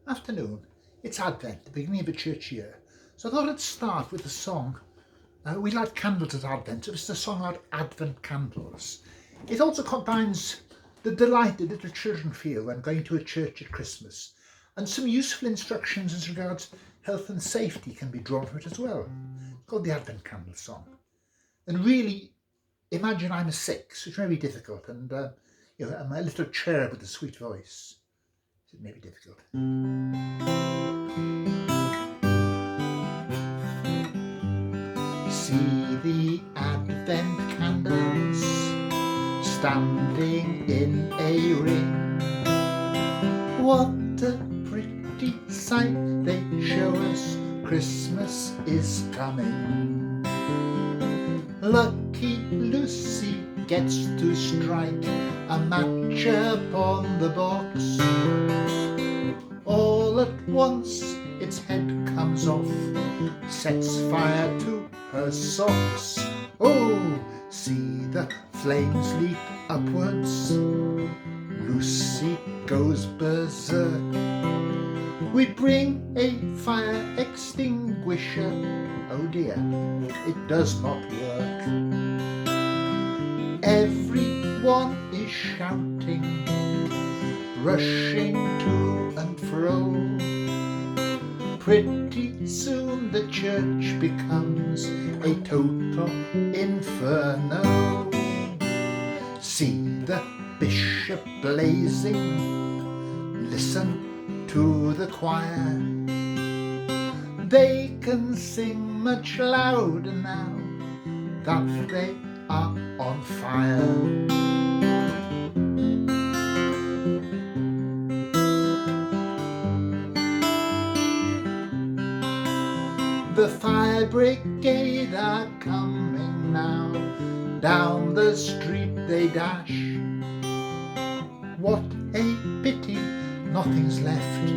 Afternoon. It's Advent, the beginning of a church year. So I thought I'd start with a song. We light candles at Advent, so it's a song about Advent candles. It also combines the delight that little children feel when going to a church at Christmas, and some useful instructions as regards health and safety can be drawn from it as well. It's called the Advent Candle Song. And really, imagine I'm a six, which may be difficult, and I'm a little cherub with a sweet voice. It may be difficult. See the Advent candles standing in a ring. What a pretty sight they show us, Christmas is coming. Lucky Lucy gets to strike a match upon the box. All at once its head comes off, sets fire to her socks. Oh, see the flames leap upwards, Lucy goes berserk. We bring a fire extinguisher, oh dear, it does not work. Everyone is shouting, rushing to and fro. Pretty soon the church becomes a total inferno. See the bishop blazing, listen to the choir. They can sing much louder now that they are on fire. The fire brigade are coming now, down the street they dash. What a pity nothing's left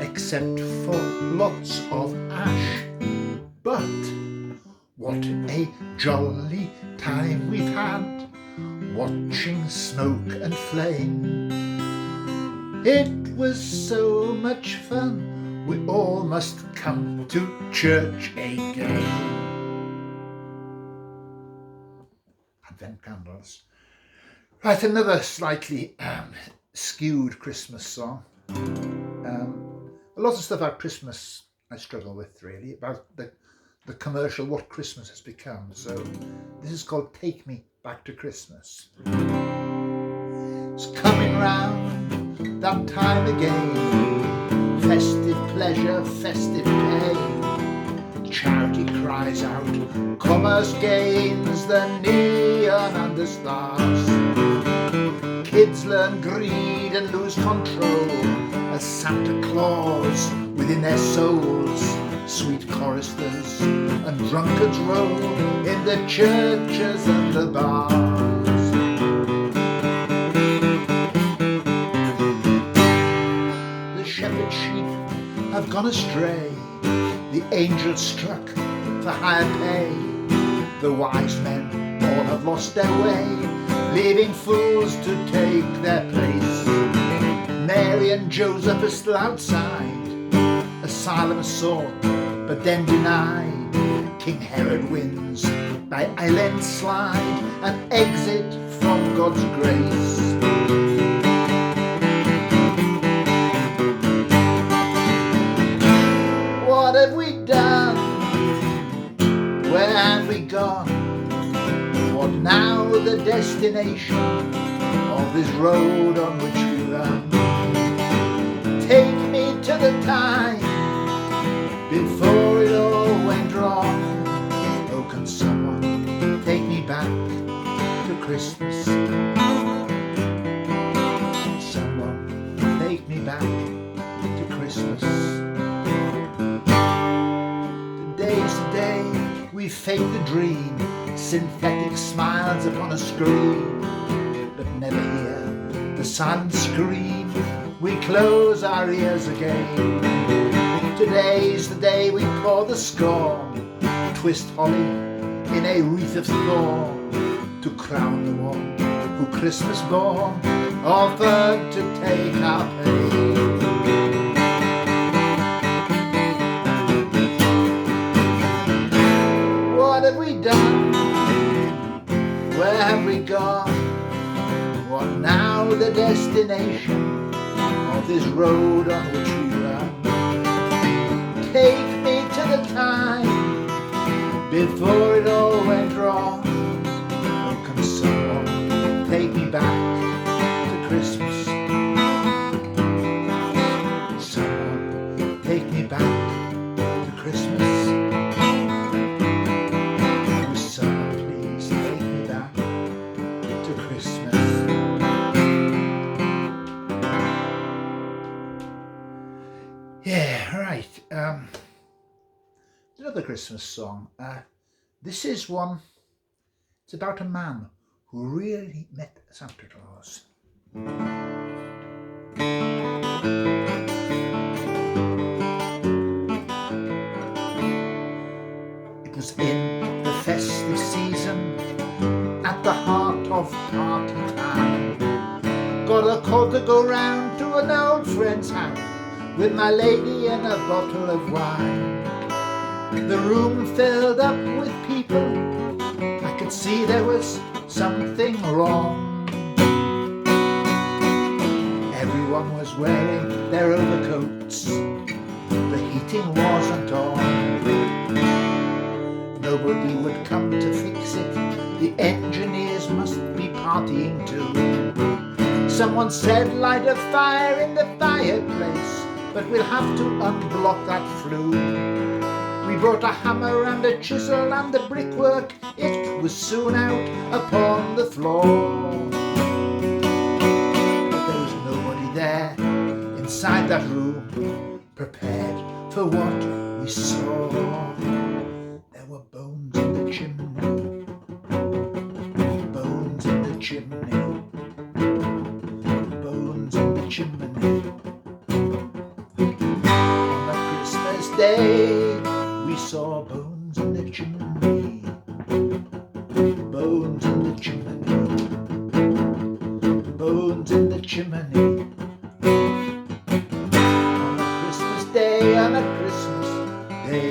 except for lots of ash. But what a jolly time we've had, watching smoke and flame. It was so much fun, we all must come to church again. Advent candles. Right, another slightly skewed Christmas song. A lot of stuff about Christmas I struggle with, really, about the commercial, what Christmas has become. So this is called Take Me Back to Christmas. It's coming round, that time again, festive pleasure, festive pain. Charity cries out, commerce gains, the neon and the stars. Kids learn greed and lose control as Santa Claus within their souls. Sweet choristers and drunkards roll in the churches and the bars. The shepherd sheep have gone astray, the angels struck for higher pay. The wise men all have lost their way, leaving fools to take their place. Mary and Joseph are still outside, asylum sought but then denied. King Herod wins by a landslide, an exit from God's grace. What have we done? Where have we gone? What now the destination of this road on which we run? Take me to the time before it all went wrong. Oh, can someone take me back to Christmas? Someone take me back to Christmas. Today's the day we fake the dream, synthetic smiles upon a screen, but never hear the silent scream. We close our ears again. Today's the day we pour the scorn, twist holly in a wreath of thorn, to crown the one who Christmas born offered to take our pain. gone. What now the destination of this road on which we run? Take me to the time before it all went wrong. Oh, can someone take me back to Christmas? Someone take me back to Christmas. Will someone please take me back to Christmas? Yeah, right. Another Christmas song. This is one. It's about a man who really met Santa Claus. It was in the festive season, at the heart of party time. Got a call to go round to an old friend's house with my lady and a bottle of wine. The room filled up with people. I could see there was something wrong. Everyone was wearing their overcoats. The heating wasn't on. Nobody would come to fix it. The engineers must be partying too. Someone said light a fire in the fireplace, but we'll have to unblock that flue. We brought a hammer and a chisel and the brickwork. It was soon out upon the floor. But there was nobody there inside that room, prepared for what we saw. There were bones in the chimney, bones in the chimney, bones in the chimney. On a Christmas day, we saw bones in the chimney, bones in the chimney, bones in the chimney. On a Christmas day, on a Christmas day.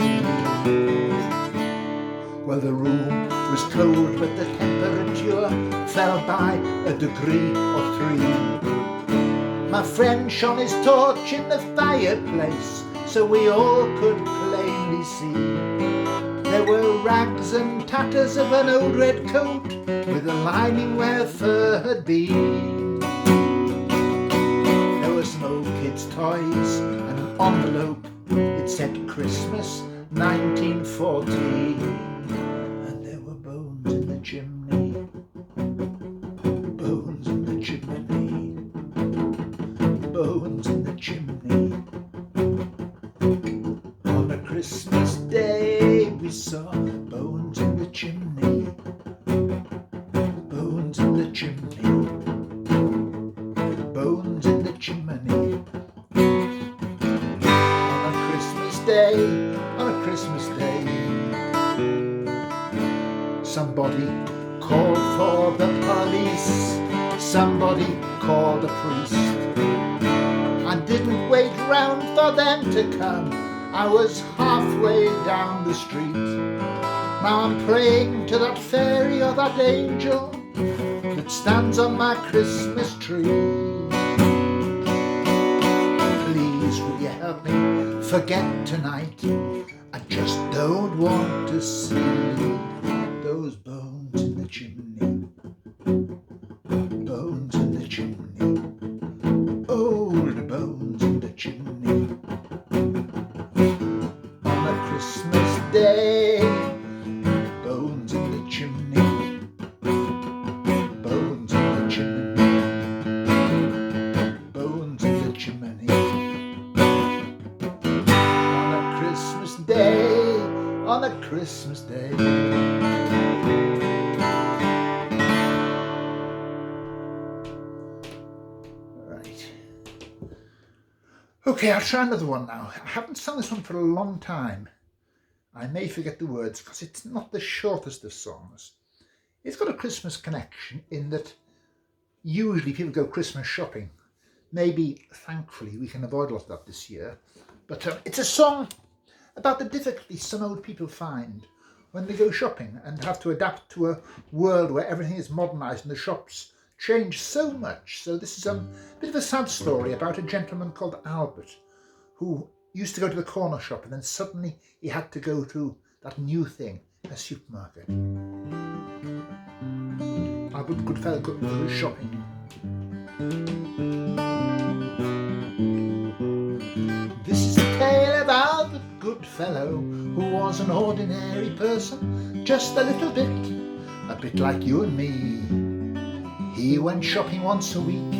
Well, the room was cold, but the temperature fell by a degree or 3. My friend shone his torch in the fireplace, so we all could plainly see. There were rags and tatters of an old red coat, with a lining where fur had been. There were some old kids' toys and an envelope. It said Christmas 1914. And there were bones in the chimney, bones in the chimney, bones in the chimney. On a Christmas day, we saw bones in the chimney, bones in the chimney, bones in the chimney. On a Christmas day, on a Christmas day, somebody called for the police, somebody called a priest. I didn't wait round for them to come, I was halfway down the street. Now I'm praying to that fairy or that angel that stands on my Christmas tree. Please will you help me forget tonight? I just don't want to see those bones in the chimney, bones in the chimney, old bones in the chimney. On a Christmas day, bones in the chimney, bones in the chimney, bones in the chimney. On a Christmas day, on a Christmas day. Okay, I'll try another one now. I haven't sung this one for a long time. I may forget the words because it's not the shortest of songs. It's got a Christmas connection in that usually people go Christmas shopping. Maybe, thankfully, we can avoid a lot of that this year. But it's a song about the difficulty some old people find when they go shopping and have to adapt to a world where everything is modernised and the shops change so much. So this is a bit of a sad story about a gentleman called Albert who used to go to the corner shop and then suddenly he had to go to that new thing, a supermarket. Albert Goodfellow goes shopping. This is the tale of Albert Goodfellow, who was an ordinary person, just a bit like you and me. He went shopping once a week.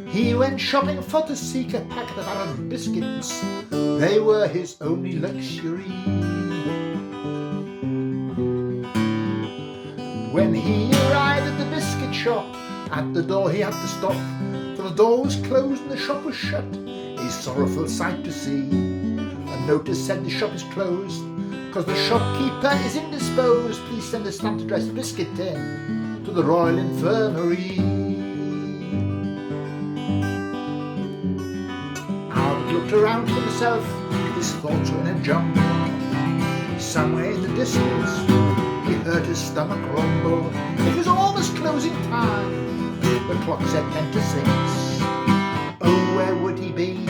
He went shopping for to seek a packet of Allen biscuits. They were his only luxury. When he arrived at the biscuit shop, at the door he had to stop, for the door was closed and the shop was shut. A sorrowful sight to see. A notice said the shop is closed, 'cause the shopkeeper is indisposed. Please send a stamped address biscuit tin to the Royal Infirmary. Albert looked around for himself, his thoughts were in a jumble. Somewhere in the distance he heard his stomach rumble. It was almost closing time. The clock said 10 to 6. Oh, where would he be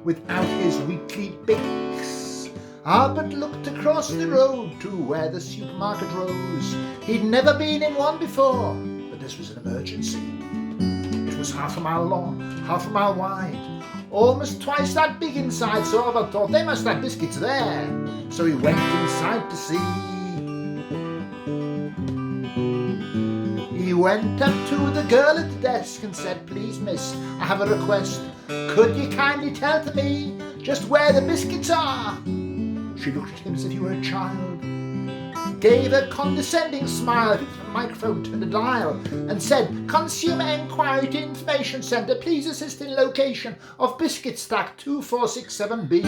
without his weekly Bix? Albert looked across the road to where the supermarket rose. He'd never been in one before, but this was an emergency. It was half a mile long, half a mile wide, almost twice that big inside, so Albert thought they must have biscuits there. So he went inside to see. He went up to the girl at the desk and said, "Please, miss, I have a request. Could you kindly tell to me just where the biscuits are?" She looked at him as if he were a child, gave a condescending smile, hit the microphone, turned a dial, and said, "Consumer Enquiry to Information Centre, please assist in location of biscuit stack 2467B.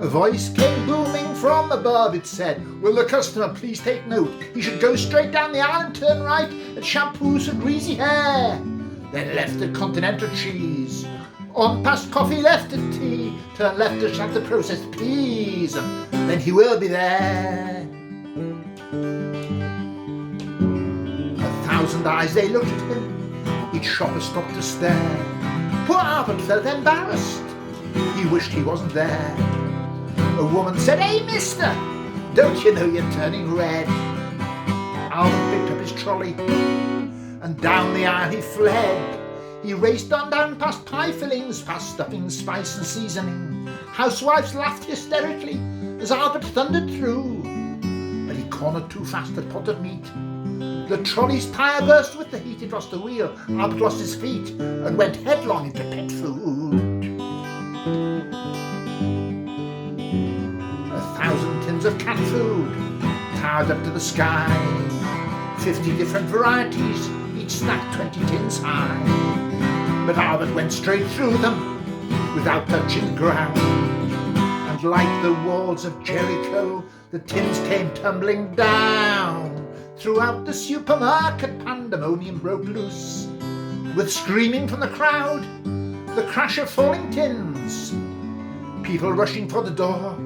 A voice came booming from above. It said, "Will the customer please take note? He should go straight down the aisle and turn right at shampoos for greasy hair. Then left at continental cheese. On past coffee, left at tea. Turn left at shop the processed peas. And then he will be there." 1,000 eyes, they looked at him. Each shopper stopped to stare. Poor Albert felt embarrassed. He wished he wasn't there. A woman said, "Hey, mister, don't you know you're turning red?" Albert picked up his trolley and down the aisle he fled. He raced on down past pie fillings, past stuffing, spice and seasoning. Housewives laughed hysterically as Albert thundered through, but he cornered too fast a pot of meat. The trolley's tyre burst with the heat. It lost the wheel. Albert lost his feet and went headlong into pet food. 1,000 tins of cat food, towered up to the sky. 50 different varieties, each stacked 20 tins high. But Albert went straight through them without touching the ground. And like the walls of Jericho, the tins came tumbling down. Throughout the supermarket, pandemonium broke loose, with screaming from the crowd, the crash of falling tins, people rushing for the door,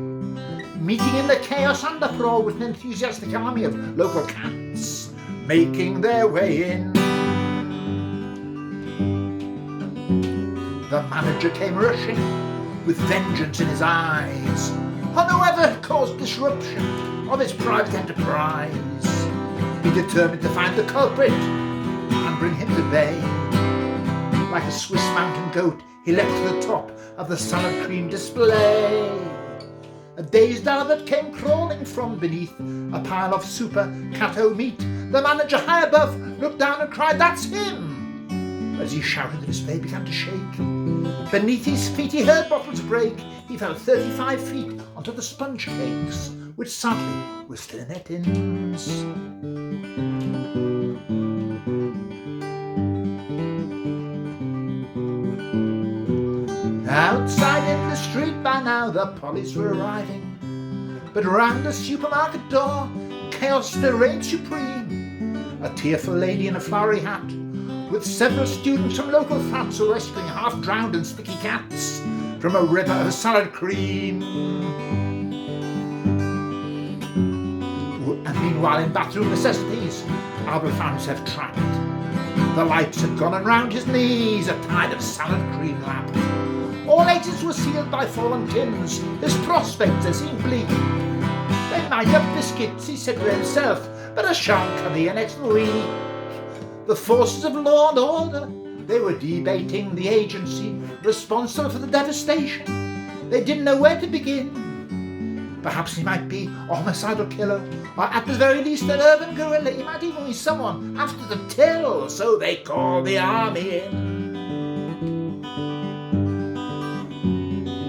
meeting in the chaos and uproar with an enthusiastic army of local cats making their way in. The manager came rushing with vengeance in his eyes on whoever caused disruption of his private enterprise. He determined to find the culprit and bring him to bay. Like a Swiss mountain goat, he leapt to the top of the salad cream display. A dazed Albert came crawling from beneath a pile of super cat-o meat. The manager high above looked down and cried, "That's him!" As he shouted, the display began to shake. Beneath his feet he heard bottles break. He fell 35 feet onto the sponge cakes, which sadly were still in their tins. Outside in the street by now the police were arriving, but round the supermarket door chaos still reigned supreme. A tearful lady in a flowery hat with several students from local flats were rescuing half-drowned and sticky cats. from a river of salad cream. And meanwhile in bathroom necessities, Albert found himself trapped. The lights had gone and round his knees, a tide of salad cream lapped. All exits were sealed by fallen tins, his prospects they seemed bleak. They might have biscuits, he said to himself, but I shan't come here next week. The forces of law and order, they were debating the agency responsible for the devastation. They didn't know where to begin. Perhaps he might be a homicidal killer, or at the very least an urban guerrilla. He might even be someone after the till, so they called the army in.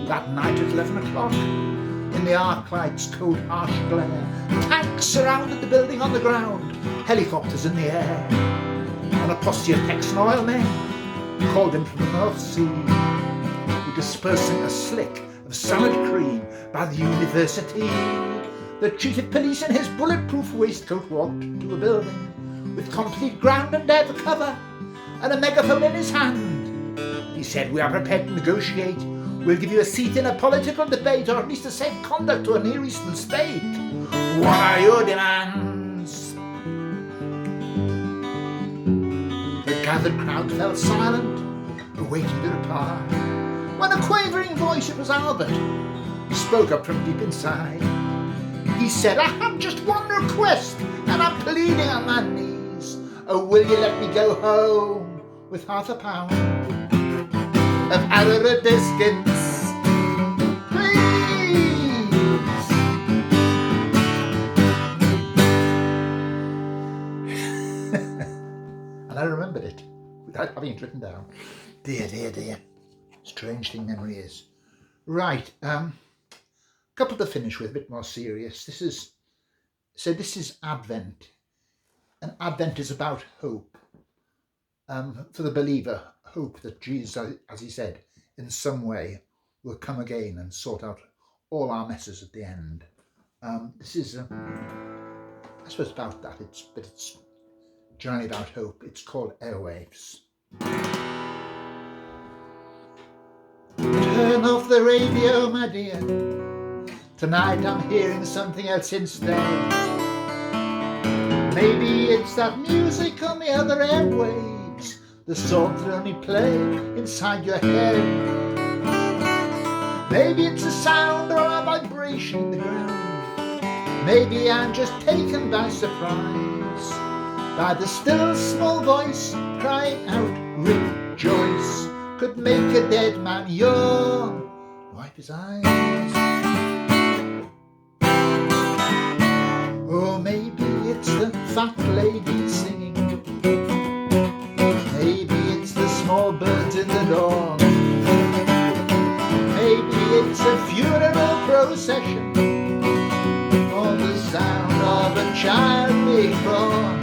That night at 11 o'clock, in the arc light's cold harsh glare, tanks surrounded the building on the ground, helicopters in the air, and a posse of Texan oil men called in from the North Sea, were dispersing a slick of salad cream by the university. The chief police in his bulletproof waistcoat walked to a building with complete ground and air for cover and a megaphone in his hand. He said, "We are prepared to negotiate. We'll give you a seat in a political debate, or at least a safe conduct to a Near Eastern state. What are your demands?" The gathered crowd fell silent, awaiting the reply, when a quavering voice, it was Albert, spoke up from deep inside. He said, "I have just one request, and I'm pleading on my knees. Oh, will you let me go home with £5 of Arara biscuits, please?" And I remembered it without having it written down. Dear, dear, dear. Strange thing memory is. Right, couple to finish with, a bit more serious. This is Advent, and Advent is about hope. For the believer, hope that Jesus, as he said, in some way will come again and sort out all our messes at the end. This is, I suppose, about that. It's generally about hope. It's called Airwaves. Turn off the radio, my dear. Tonight I'm hearing something else instead. Maybe it's that music on the other airwaves, the sort that only play inside your head. Maybe it's a sound or a vibration in the ground. Maybe I'm just taken by surprise by the still small voice crying out, "Rejoice!" Could make a dead man yawn, wipe his eyes. Or maybe it's the fat lady singing. Maybe it's the small birds in the dawn. Maybe it's a funeral procession, or the sound of a child being born.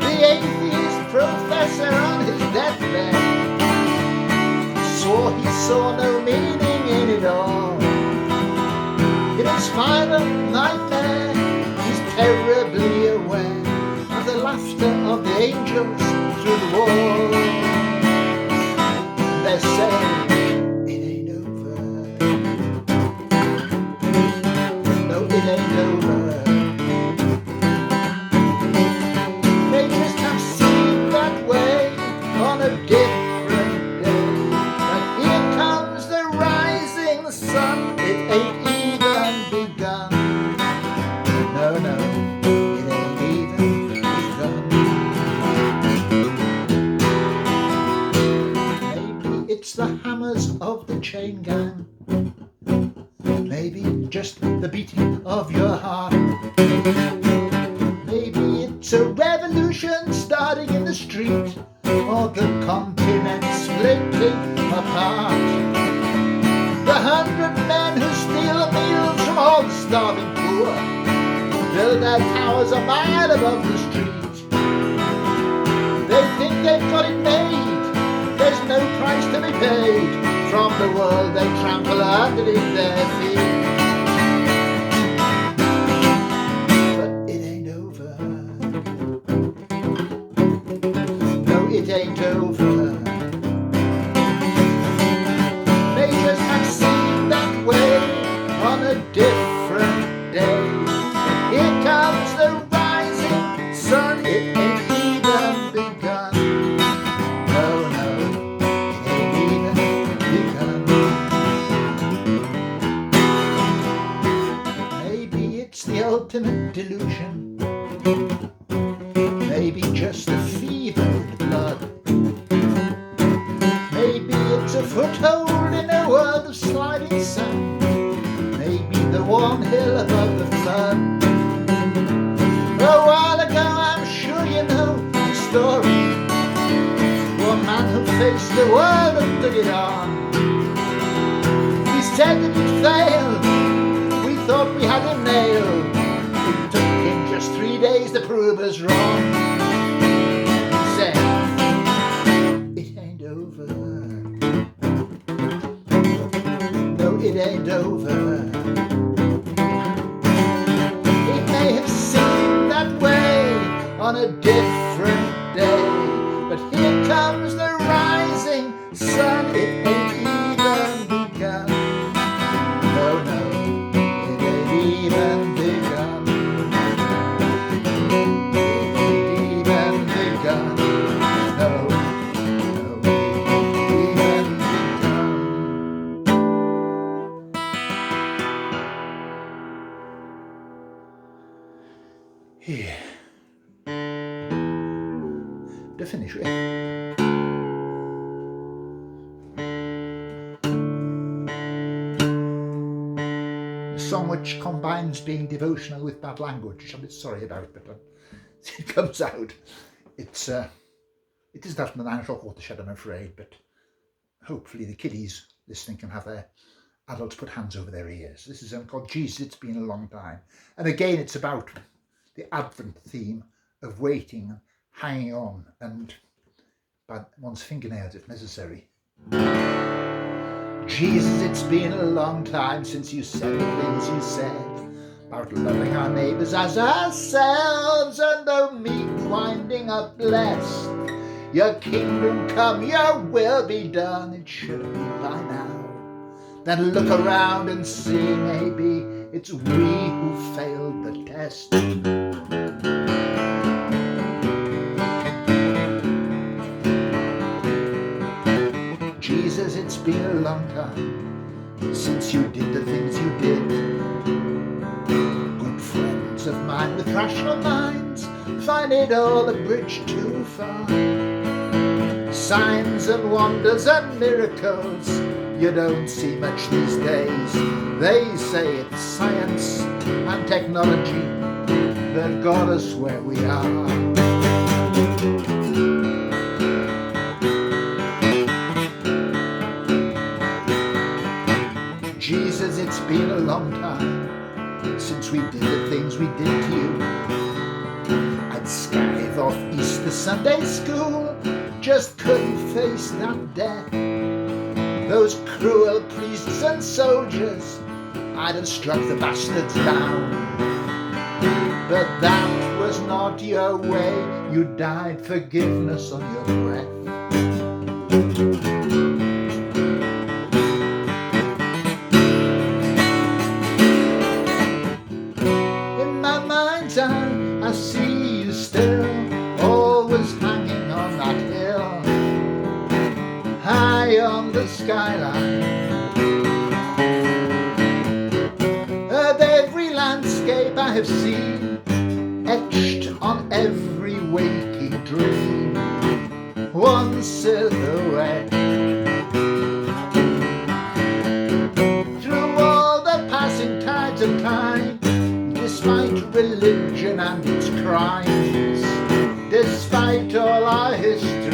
The atheist professor on his deathbed swore he saw no meaning in it all. In his final nightmare, he's terribly aware of the laughter of the angels through the wall. They say, "It ain't over." No, it ain't over. They just have seen that way on a different day. But here comes the rising sun. It ain't even begun. No, no, it ain't even begun. Maybe it's the hammers of the chain gang. Maybe just the beating of your heart. Maybe it's a revolution starting in the street, or the continent splitting apart. The 100 men who steal meals from all the starving poor, build their towers a mile above the street. They think they've got it made. There's no price to be paid from the world they trample underneath their feet. But it ain't over. No, it ain't over. just a fever in the blood. Maybe it's a foothold in a world of sliding sand. Maybe the warm hill above the flood. A while ago, I'm sure you know the story. One man who faced the world and took it on. He said that it failed. We thought we had him nailed. It took him just 3 days to prove us wrong. He said, it ain't over. No, it ain't over. It may have seemed that way on a different day, but here comes the rising sun. It ain't even begun. No, no, it ain't even begun. It ain't even begun. No, no, it ain't even begun. Here. To finish with. A song which combines being devotional with bad language, which I'm a bit sorry about, but it comes out. It isn't after the 9 o'clock watershed, I'm afraid, but hopefully the kiddies listening can have their adults put hands over their ears. This is called Jesus, It's Been a Long Time. And again, it's about the Advent theme of waiting and hanging on, and by one's fingernails if necessary. Jesus, it's been a long time since you said the things you said about loving our neighbours as ourselves, and though meek winding up blessed, your kingdom come, your will be done, it should have been by now. Then look around and see, maybe it's we who failed the test. Jesus, it's been a long time since you did the things you did. Good friends of mine with rational minds find it all a bridge too far. Signs and wonders and miracles you don't see much these days. They say it's science and technology that got us where we are. Jesus, it's been a long time since we did the things we did to you. I'd skive off Easter Sunday school, just couldn't face that death. Those cruel priests and soldiers, I'd have struck the bastards down. But that was not your way, you died forgiveness on your breath. I see you still, always hanging on that hill, high on the skyline. Of every landscape I have seen, etched on every waking dream, one silhouette. Through all the passing tides of time, despite religion and its crimes, despite all our history,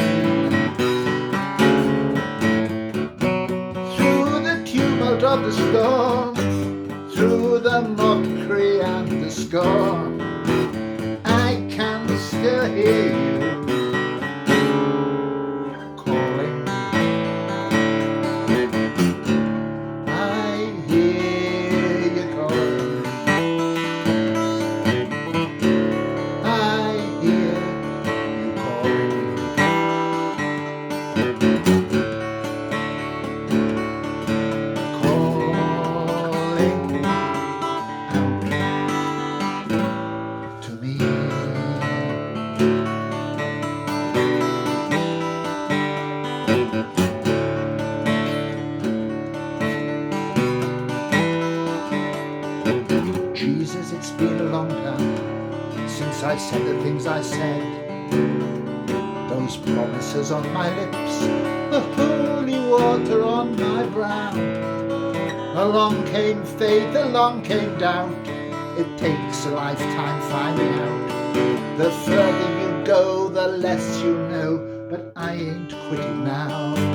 through the tumult of the storm, through the mockery and the scorn, I can still hear you calling. I hear you calling. Jesus, it's been a long time since I said the things I said those promises on my lips, the holy water on my brow. Along came faith, along came doubt. It takes a lifetime finding out. The further you go, the less you know. But I ain't quitting now.